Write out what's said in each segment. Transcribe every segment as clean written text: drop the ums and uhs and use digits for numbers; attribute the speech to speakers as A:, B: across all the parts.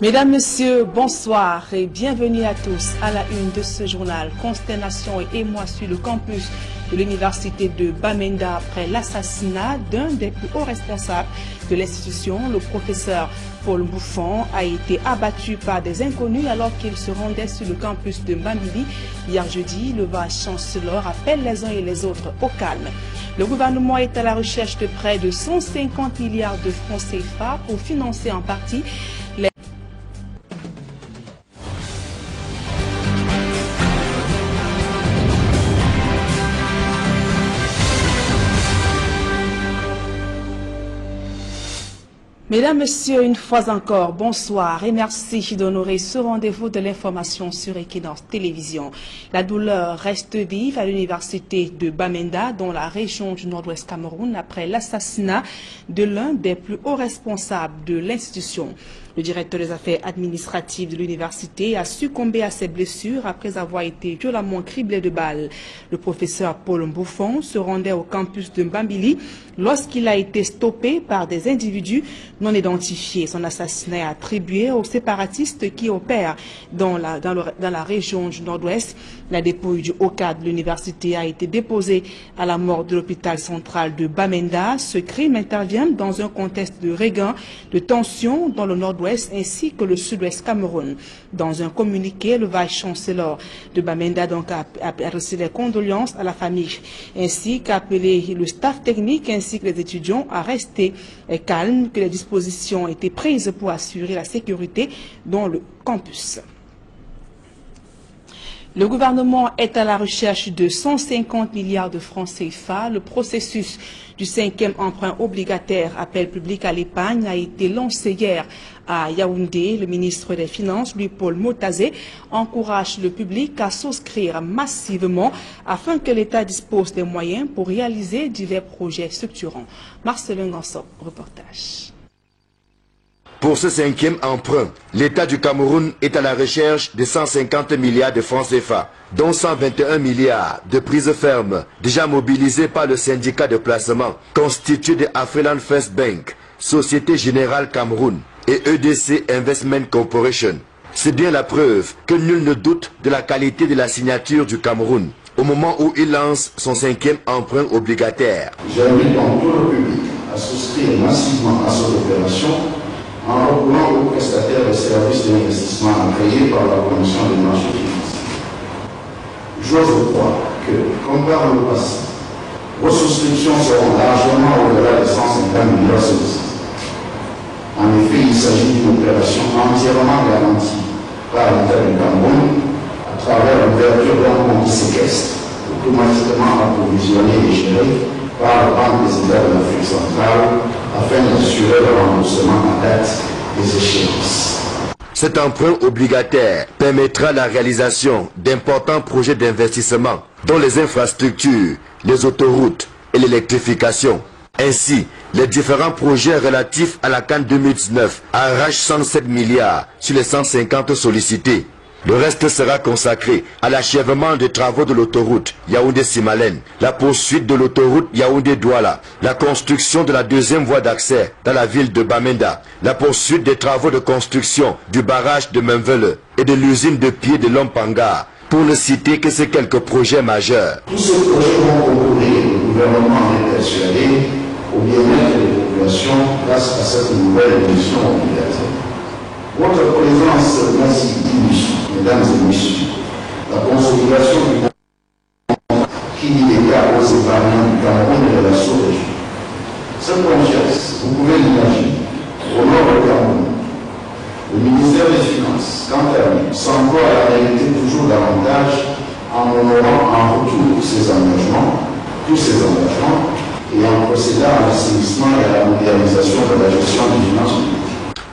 A: Mesdames, Messieurs, bonsoir et bienvenue à tous à la une de ce journal. Consternation et émoi sur le campus de l'université de Bamenda après l'assassinat d'un des plus hauts responsables de l'institution. Le professeur Paul Mbouffon a été abattu par des inconnus alors qu'il se rendait sur le campus de Bambili. Hier jeudi, le vice-chancelleur appelle les uns et les autres au calme. Le gouvernement est à la recherche de près de 150 milliards de francs CFA pour financer en partie les Mesdames, Messieurs, une fois encore, bonsoir et merci d'honorer ce rendez-vous de l'information sur Equinox Télévision. La douleur reste vive à l'université de Bamenda, dans la région du Nord-Ouest Cameroun, après l'assassinat de l'un des plus hauts responsables de l'institution. Le directeur des affaires administratives de l'université a succombé à ses blessures après avoir été violemment criblé de balles. Le professeur Paul Mbouffon se rendait au campus de Mbambili lorsqu'il a été stoppé par des individus non identifiés. Son assassinat est attribué aux séparatistes qui opèrent dans la région du Nord-Ouest. La dépouille du haut cadre de l'université a été déposée à la morgue de l'hôpital central de Bamenda. Ce crime intervient dans un contexte de regain de tension dans le Nord-Ouest ainsi que le Sud-Ouest Cameroun. Dans un communiqué, le vice-chancelleur de Bamenda a adressé les condoléances à la famille ainsi qu'a appelé le staff technique ainsi que les étudiants à rester calmes, que les dispositions étaient prises pour assurer la sécurité dans le campus. Le gouvernement est à la recherche de 150 milliards de francs CFA. Le processus du 5e emprunt obligataire, appel public à l'épargne, a été lancé hier à Yaoundé. Le ministre des Finances, Louis-Paul Motazé, encourage le public à souscrire massivement afin que l'État dispose des moyens pour réaliser divers projets structurants. Marcelin Gansop, reportage.
B: Pour ce 5e emprunt, l'État du Cameroun est à la recherche de 150 milliards de francs CFA, dont 121 milliards de prises fermes déjà mobilisées par le syndicat de placement constitué de Afriland First Bank, Société Générale Cameroun et EDC Investment Corporation. C'est bien la preuve que nul ne doute de la qualité de la signature du Cameroun au moment où il lance son 5e emprunt obligataire.
C: J'invite donc tout le public à souscrire massivement à cette opération en recourant aux prestataires de services d'investissement agréés par la Commission des marchés financiers. J'ose croire que, comme par le passé, vos souscriptions seront largement au-delà des 150 milliards sollicités. En effet, il s'agit d'une opération entièrement garantie par l'État du Cameroun à travers l'ouverture d'un compte séquestre automatiquement approvisionné et géré par la Banque des États de l'Afrique centrale afin d'assurer le remboursement à date des échéances.
B: Cet emprunt obligataire permettra la réalisation d'importants projets d'investissement dans les infrastructures, les autoroutes et l'électrification. Ainsi, les différents projets relatifs à la CAN 2019 arrachent 107 milliards sur les 150 sollicités. Le reste sera consacré à l'achèvement des travaux de l'autoroute Yaoundé-Simalène, la poursuite de l'autoroute Yaoundé-Douala, la construction de la 2e voie d'accès dans la ville de Bamenda, la poursuite des travaux de construction du barrage de Menvele et de l'usine de pied de Lompanga, pour ne citer que ces quelques projets majeurs.
C: Tous ces projets vont concourir, le gouvernement est persuadé, au bien-être des populations grâce à cette nouvelle émission obligataire. Votre présence massive illustre, mesdames et messieurs, la consolidation du monde qui lie l'État aux épargnants du Cameroun et de la sous-région. Cette confiance, vous pouvez l'imaginer, au nord du Cameroun, le ministère des Finances, quant à lui, s'emploie à la réalité toujours davantage en honorant en retour tous ces engagements, et en procédant à l'assainissement et à la modernisation de la gestion des finances publiques.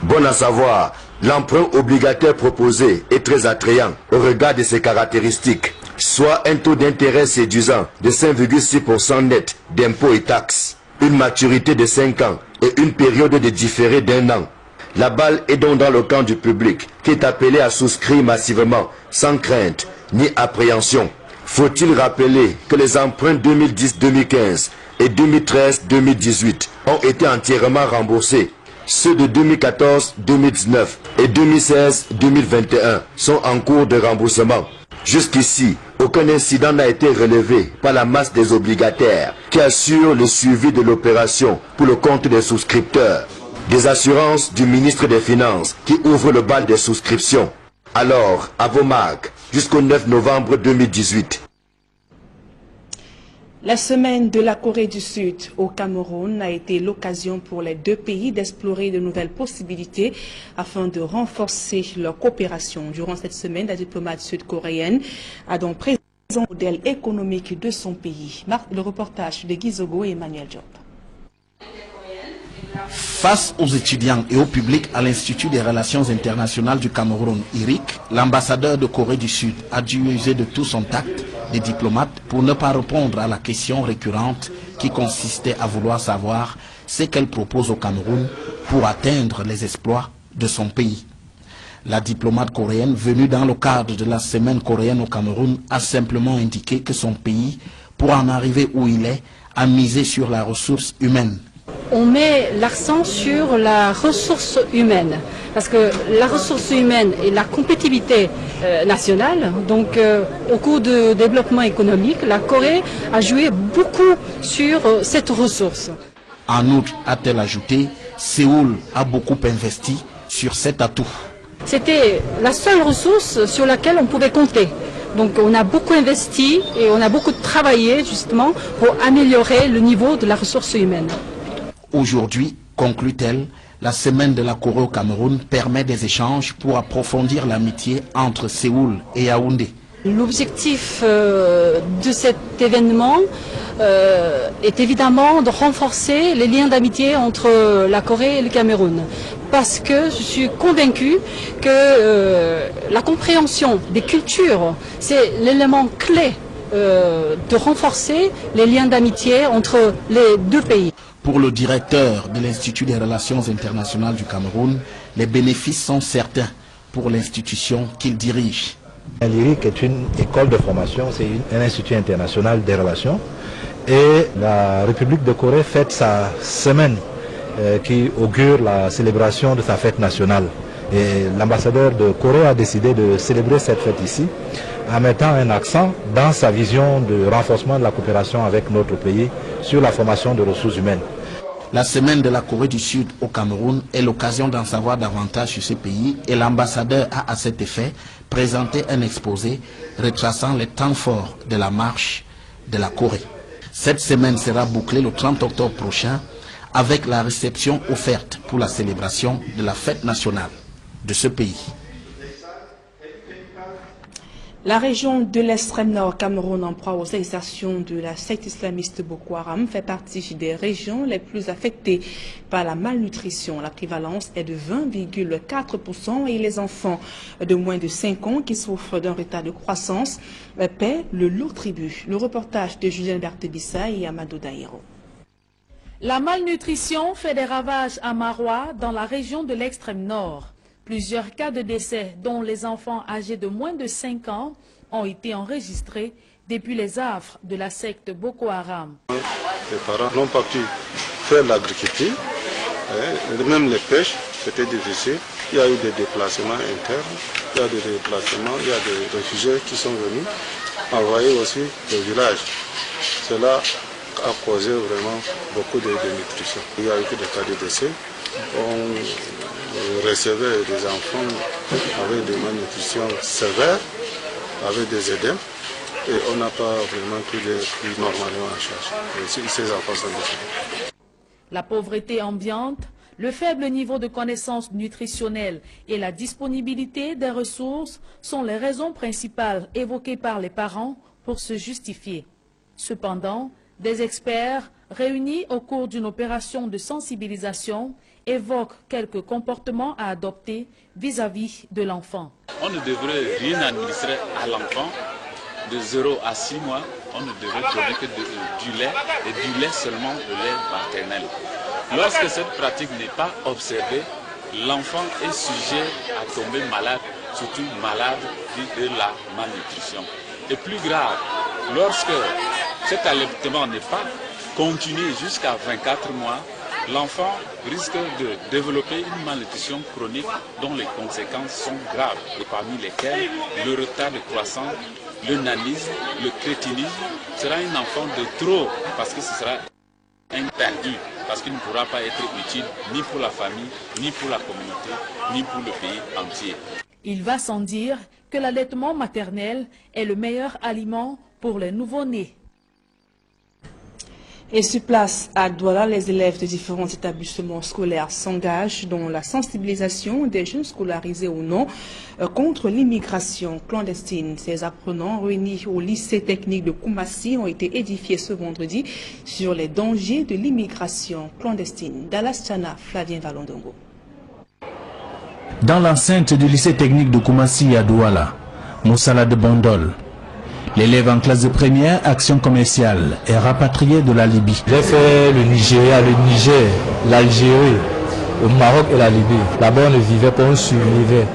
B: Bon à savoir, l'emprunt obligataire proposé est très attrayant au regard de ses caractéristiques, soit un taux d'intérêt séduisant de 5,6% net d'impôts et taxes, une maturité de 5 ans et une période de différé d'1 an. La balle est donc dans le camp du public qui est appelé à souscrire massivement, sans crainte ni appréhension. Faut-il rappeler que les emprunts 2010-2015 et 2013-2018 ont été entièrement remboursés Ceux de 2014-2019 et 2016-2021 sont en cours de remboursement. Jusqu'ici, aucun incident n'a été relevé par la masse des obligataires qui assurent le suivi de l'opération pour le compte des souscripteurs. Des assurances du ministre des Finances qui ouvrent le bal des souscriptions. Alors, à vos marques, jusqu'au 9 novembre 2018.
A: La semaine de la Corée du Sud au Cameroun a été l'occasion pour les deux pays d'explorer de nouvelles possibilités afin de renforcer leur coopération. Durant cette semaine, la diplomate sud-coréenne a donc présenté le modèle économique de son pays. Le reportage de Guizogo et Emmanuel Diop.
D: Face aux étudiants et au public à l'Institut des Relations Internationales du Cameroun, IRIC, l'ambassadeur de Corée du Sud a dû user de tout son tact des diplomates pour ne pas répondre à la question récurrente qui consistait à vouloir savoir ce qu'elle propose au Cameroun pour atteindre les exploits de son pays. La diplomate coréenne, venue dans le cadre de la semaine coréenne au Cameroun, a simplement indiqué que son pays, pour en arriver où il est, a misé sur la ressource humaine.
E: On met l'accent sur la ressource humaine, parce que la ressource humaine et la compétitivité nationale, donc au cours du développement économique, la Corée a joué beaucoup sur cette ressource.
D: En outre, a-t-elle ajouté, Séoul a beaucoup investi sur cet atout.
E: C'était la seule ressource sur laquelle on pouvait compter. Donc on a beaucoup investi et on a beaucoup travaillé justement pour améliorer le niveau de la ressource humaine.
D: Aujourd'hui, conclut-elle, la semaine de la Corée au Cameroun permet des échanges pour approfondir l'amitié entre Séoul et Yaoundé.
E: L'objectif de cet événement est évidemment de renforcer les liens d'amitié entre la Corée et le Cameroun. Parce que je suis convaincue que la compréhension des cultures, c'est l'élément clé de renforcer les liens d'amitié entre les deux pays.
D: Pour le directeur de l'Institut des Relations Internationales du Cameroun, les bénéfices sont certains pour l'institution qu'il dirige.
F: L'IRIC est une école de formation, c'est un institut international des relations. Et la République de Corée fête sa semaine qui augure la célébration de sa fête nationale. Et l'ambassadeur de Corée a décidé de célébrer cette fête ici en mettant un accent dans sa vision de renforcement de la coopération avec notre pays sur la formation de ressources humaines.
D: La semaine de la Corée du Sud au Cameroun est l'occasion d'en savoir davantage sur ce pays et l'ambassadeur a à cet effet présenté un exposé retraçant les temps forts de la marche de la Corée. Cette semaine sera bouclée le 30 octobre prochain avec la réception offerte pour la célébration de la fête nationale de ce pays.
A: La région de l'extrême nord Cameroun en proie aux exactions de la secte islamiste Boko Haram fait partie des régions les plus affectées par la malnutrition. La prévalence est de 20,4% et les enfants de moins de 5 ans qui souffrent d'un retard de croissance paient le lourd tribut. Le reportage de Julien Berthe-Bissa et Amadou Daïro.
G: La malnutrition fait des ravages à Maroua dans la région de l'extrême nord. Plusieurs cas de décès, dont les enfants âgés de moins de 5 ans, ont été enregistrés depuis les affres de la secte Boko Haram.
H: Les parents n'ont pas pu faire l'agriculture, même les pêches, c'était difficile. Il y a eu des déplacements internes, il y a des déplacements, il y a des réfugiés qui sont venus envoyer aussi le village. Cela a causé vraiment beaucoup de dénutrition. Il y a eu des cas de décès. On recevait des enfants avec des malnutrition sévères, avec des édèmes, et on n'a pas vraiment pris normalement en charge. Et ces enfants sont décédés.
G: La pauvreté ambiante, le faible niveau de connaissances nutritionnelles et la disponibilité des ressources sont les raisons principales évoquées par les parents pour se justifier. Cependant, des experts réunis au cours d'une opération de sensibilisation évoquent quelques comportements à adopter vis-à-vis de l'enfant.
I: On ne devrait rien administrer à l'enfant de 0 à 6 mois. On ne devrait donner que du lait et du lait seulement, de lait maternel. Lorsque cette pratique n'est pas observée, l'enfant est sujet à tomber malade, surtout malade de la malnutrition. Et plus grave, lorsque cet allaitement n'est pas continué jusqu'à 24 mois, l'enfant risque de développer une malnutrition chronique dont les conséquences sont graves, et parmi lesquelles le retard de croissance, le nanisme, le crétinisme. Sera un enfant de trop parce que ce sera interdit, parce qu'il ne pourra pas être utile ni pour la famille, ni pour la communauté, ni pour le pays entier.
G: Il va sans dire que l'allaitement maternel est le meilleur aliment pour les nouveau-nés.
A: Et sur place à Douala, les élèves de différents établissements scolaires s'engagent dans la sensibilisation des jeunes scolarisés ou non contre l'immigration clandestine. Ces apprenants réunis au lycée technique de Koumassi ont été édifiés ce vendredi sur les dangers de l'immigration clandestine. Dallas Tchana, Flavien Valondongo.
D: Dans l'enceinte du lycée technique de Koumassi à Douala, Moussala de Bondol, l'élève en classe de première, action commerciale, est rapatrié de la Libye.
F: J'ai fait le Nigeria, le Niger, l'Algérie, le Maroc et la Libye. Là-bas, on ne vivait pas, on survivait.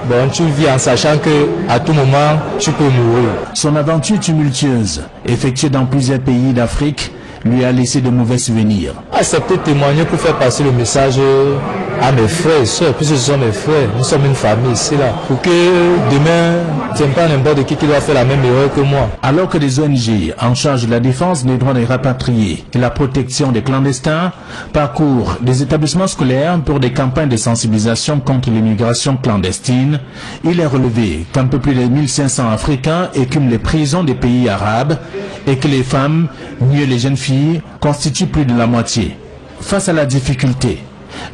F: Bon, tu vis en sachant qu'à tout moment, tu peux mourir.
D: Son aventure tumultueuse, effectuée dans plusieurs pays d'Afrique, lui a laissé de mauvais souvenirs.
F: Accepter de témoigner pour faire passer le message à mes frères et sœurs, puisque ce sont mes frères, nous sommes une famille ici là, pour que demain, ce n'est pas n'importe qui doit faire la même erreur que moi.
D: Alors que des ONG en charge de la défense des droits des rapatriés et la protection des clandestins parcourent des établissements scolaires pour des campagnes de sensibilisation contre l'immigration clandestine, il est relevé qu'un peu plus de 1500 Africains écument les prisons des pays arabes et que les femmes, mieux les jeunes filles, constituent plus de la moitié. Face à la difficulté,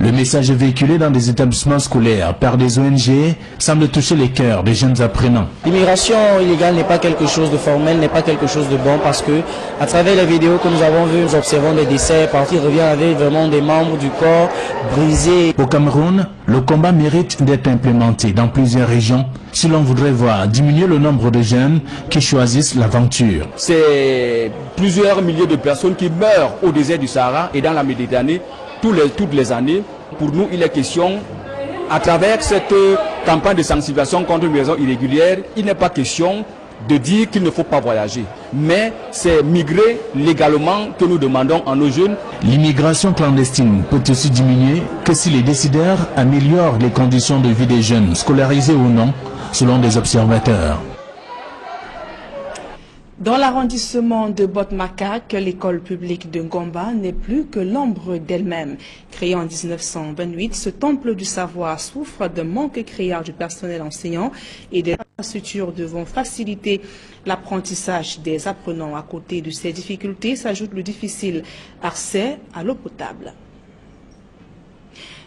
D: le message véhiculé dans des établissements scolaires par des ONG semble toucher les cœurs des jeunes apprenants.
J: L'immigration illégale n'est pas quelque chose de formel, n'est pas quelque chose de bon parce que à travers les vidéos que nous avons vues, nous observons des décès, parfois revient avec vraiment des membres du corps brisés.
D: Au Cameroun, le combat mérite d'être implémenté dans plusieurs régions si l'on voudrait voir diminuer le nombre de jeunes qui choisissent l'aventure.
K: C'est plusieurs milliers de personnes qui meurent au désert du Sahara et dans la Méditerranée toutes les années. Pour nous, il est question, à travers cette campagne de sensibilisation contre l'immigration irrégulière, il n'est pas question de dire qu'il ne faut pas voyager. Mais c'est migrer légalement que nous demandons à nos jeunes.
D: L'immigration clandestine peut aussi diminuer que si les décideurs améliorent les conditions de vie des jeunes, scolarisés ou non, selon des observateurs.
A: Dans l'arrondissement de Botmakak, l'école publique de Ngomba n'est plus que l'ombre d'elle-même. Créé en 1928, ce temple du savoir souffre d'un manque criard du personnel enseignant et des infrastructures devant faciliter l'apprentissage des apprenants. À côté de ces difficultés s'ajoute le difficile accès à l'eau potable.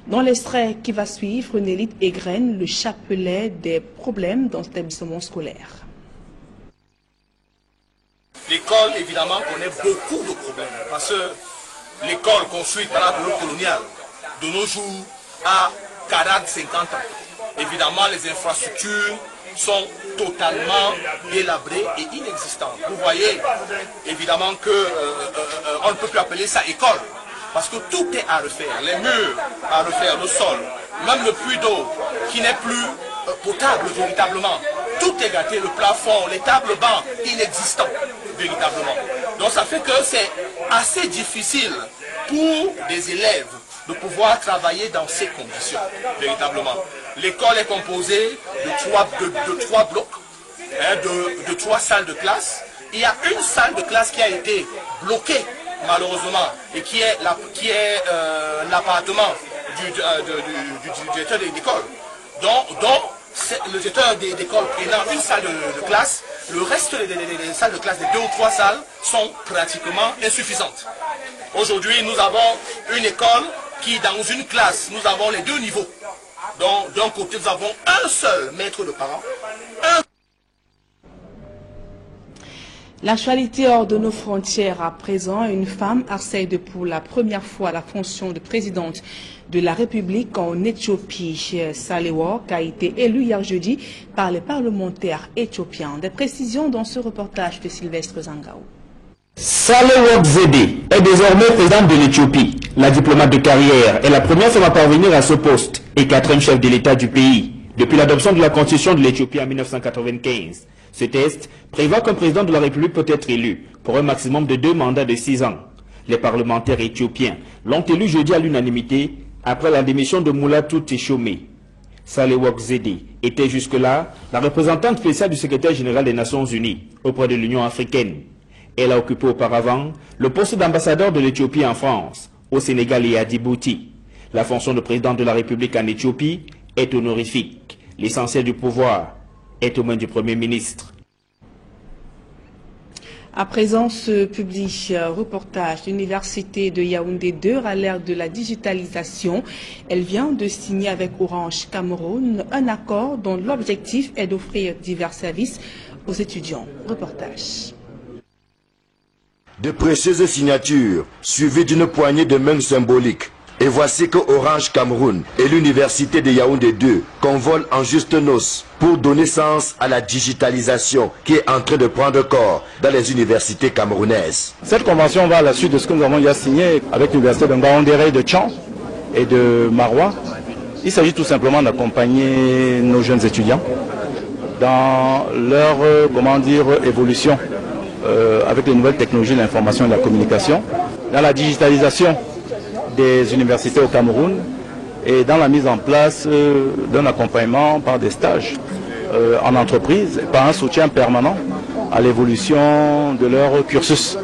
A: Dans l'extrait qui va suivre, Nélite égrène le chapelet des problèmes dans cet établissement scolaire.
L: L'école, évidemment, connaît beaucoup de problèmes parce que l'école construite par la période coloniale, de nos jours, a 40-50 ans. Évidemment, les infrastructures sont totalement délabrées et inexistantes. Vous voyez, évidemment, on ne peut plus appeler ça école parce que tout est à refaire. Les murs à refaire, le sol, même le puits d'eau qui n'est plus potable véritablement. Tout est gâté, le plafond, les tables bancs inexistants, véritablement. Donc ça fait que c'est assez difficile pour des élèves de pouvoir travailler dans ces conditions, véritablement. L'école est composée de trois blocs, de 3 salles de classe. Il y a une salle de classe qui a été bloquée, malheureusement, et qui est l'appartement du directeur d'école. Donc le directeur d'école prenant une salle de classe, le reste des salles de classe, des 2 ou 3 salles, sont pratiquement insuffisantes. Aujourd'hui, nous avons une école qui, dans une classe, nous avons les 2 niveaux. Donc, d'un côté, nous avons un seul maître de parents.
A: L'actualité hors de nos frontières à présent, une femme accède pour la première fois à la fonction de présidente de la République en Éthiopie. Sahle-Work a été élue hier jeudi par les parlementaires éthiopiens. Des précisions dans ce reportage de Sylvestre Zangaou.
M: Sahle-Work Zede est désormais présidente de l'Éthiopie. La diplomate de carrière est la première femme à parvenir à ce poste et 4e chef de l'État du pays depuis l'adoption de la Constitution de l'Éthiopie en 1995. Ce test prévoit qu'un président de la République peut être élu pour un maximum de 2 mandats de 6 ans. Les parlementaires éthiopiens l'ont élu jeudi à l'unanimité après la démission de Moulatou Teshome. Salewok Zede était jusque-là la représentante spéciale du secrétaire général des Nations Unies auprès de l'Union africaine. Elle a occupé auparavant le poste d'ambassadeur de l'Éthiopie en France, au Sénégal et à Djibouti. La fonction de président de la République en Éthiopie est honorifique. L'essentiel du pouvoir est aux mains du Premier ministre.
A: À présent, ce publie reportage. L'Université de Yaoundé 2 à l'ère de la digitalisation. Elle vient de signer avec Orange Cameroun un accord dont l'objectif est d'offrir divers services aux étudiants. Reportage.
B: De précieuses signatures, suivies d'une poignée de mains symboliques. Et voici que Orange Cameroun et l'Université de Yaoundé 2 convolent en juste noces pour donner sens à la digitalisation qui est en train de prendre corps dans les universités camerounaises.
N: Cette convention va à la suite de ce que nous avons déjà signé avec l'Université de Ngaoundéré de Tchan et de Marois. Il s'agit tout simplement d'accompagner nos jeunes étudiants dans leur évolution avec les nouvelles technologies de l'information et de la communication, dans la digitalisation des universités au Cameroun et dans la mise en place d'un accompagnement par des stages en entreprise, par un soutien permanent à l'évolution de leur cursus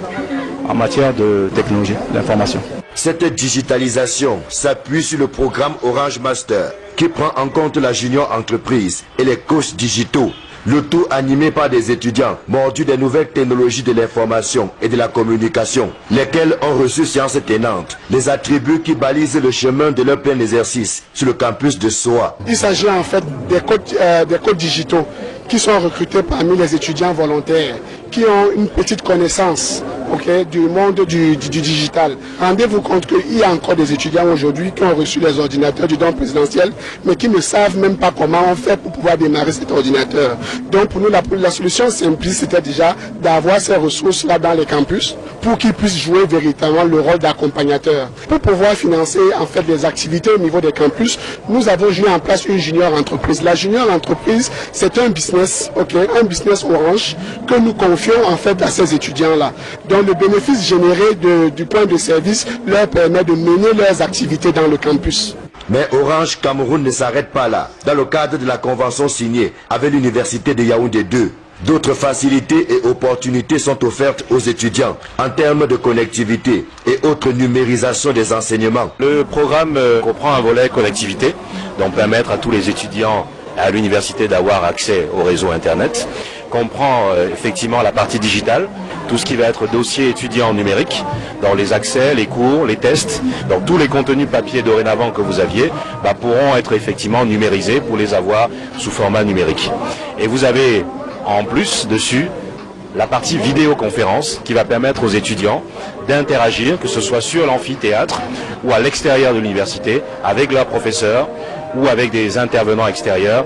N: en matière de technologie, d'information.
B: Cette digitalisation s'appuie sur le programme Orange Master qui prend en compte la junior entreprise et les coachs digitaux. Le tout animé par des étudiants mordus des nouvelles technologies de l'information et de la communication, lesquels ont reçu sciences tenantes, les attributs qui balisent le chemin de leur plein exercice sur le campus de Soa.
O: Il s'agit en fait des coachs digitaux qui sont recrutés parmi les étudiants volontaires, qui ont une petite connaissance du monde du digital. Rendez-vous compte qu'il y a encore des étudiants aujourd'hui qui ont reçu les ordinateurs du don présidentiel, mais qui ne savent même pas comment on fait pour pouvoir démarrer cet ordinateur. Donc pour nous, la solution simple, c'était déjà d'avoir ces ressources-là dans les campus pour qu'ils puissent jouer véritablement le rôle d'accompagnateur. Pour pouvoir financer en fait des activités au niveau des campus, nous avons mis en place une junior entreprise. La junior entreprise, c'est un business, un business Orange que nous confions en fait à ces étudiants-là. Donc le bénéfice généré du point de service leur permet de mener leurs activités dans le campus.
B: Mais Orange Cameroun ne s'arrête pas là. Dans le cadre de la convention signée avec l'Université de Yaoundé 2, d'autres facilités et opportunités sont offertes aux étudiants en termes de connectivité et autres numérisation des enseignements.
P: Le programme comprend un volet connectivité, donc permettre à tous les étudiants à l'université d'avoir accès au réseau Internet, comprend effectivement la partie digitale, tout ce qui va être dossier étudiant numérique, dans les accès, les cours, les tests, donc tous les contenus papier dorénavant que vous aviez pourront être effectivement numérisés pour les avoir sous format numérique. Et vous avez en plus dessus la partie vidéoconférence qui va permettre aux étudiants d'interagir, que ce soit sur l'amphithéâtre ou à l'extérieur de l'université, avec leurs professeurs ou avec des intervenants extérieurs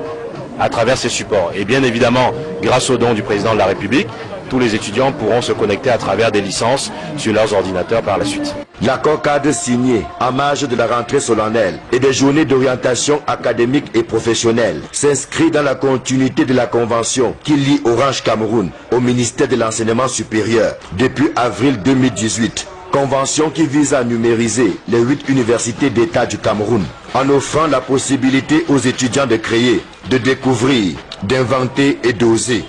P: à travers ces supports. Et bien évidemment, grâce aux dons du président de la République, tous les étudiants pourront se connecter à travers des licences sur leurs ordinateurs par la suite.
B: L'accord cadre signé en marge de la rentrée solennelle et des journées d'orientation académique et professionnelle s'inscrit dans la continuité de la convention qui lie Orange Cameroun au ministère de l'Enseignement supérieur depuis avril 2018. Convention qui vise à numériser les 8 universités d'État du Cameroun en offrant la possibilité aux étudiants de créer, de découvrir, d'inventer et d'oser.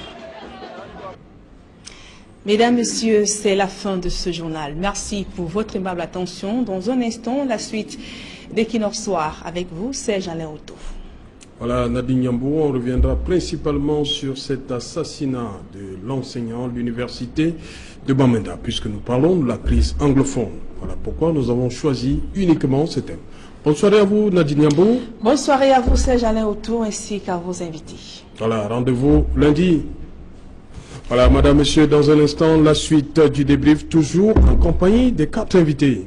A: Mesdames, Messieurs, c'est la fin de ce journal. Merci pour votre aimable attention. Dans un instant, la suite d'Equinox Soir. Avec vous, c'est Jean-Alain Otto.
Q: Voilà, Nadine Yambou, on reviendra principalement sur cet assassinat de l'enseignant de l'université de Bamenda, puisque nous parlons de la crise anglophone. Voilà pourquoi nous avons choisi uniquement ce thème. Bonsoir à vous, Nadine Yambou.
A: Bonsoir à vous, c'est Jean-Alain Otto, ainsi qu'à vos invités.
Q: Voilà, rendez-vous lundi. Voilà, madame, monsieur, dans un instant, la suite du débrief, toujours en compagnie des 4 invités.